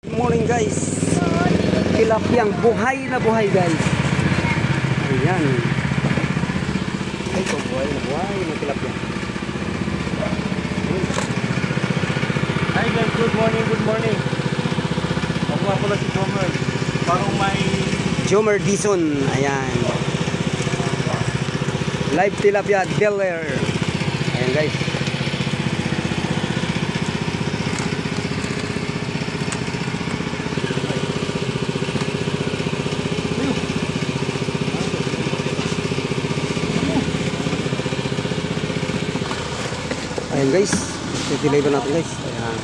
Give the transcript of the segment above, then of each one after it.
Good morning guys. Tilapiyang buhay na buhay guys. Ayan. Ito buhay na tilapia. Hi guys, good morning. Ako nga pala si Jomer. Parang may Jomer Dison. Ayan. Live tilapia Del Air. Ayan guys. Ayan guys, titiliban natin guys. Ayan.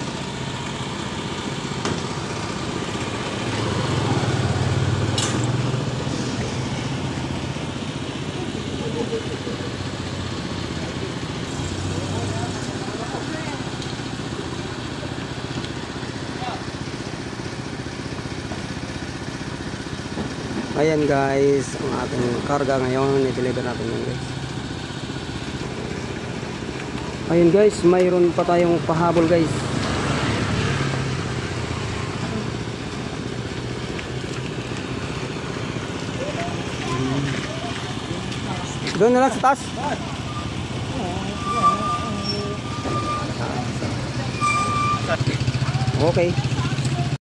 Ayan guys, ang ating karga ngayon, i-deliver natin yan guys. Ayun guys, mayroon pa tayong pahabol guys. Doon na lang sa taas. Okay.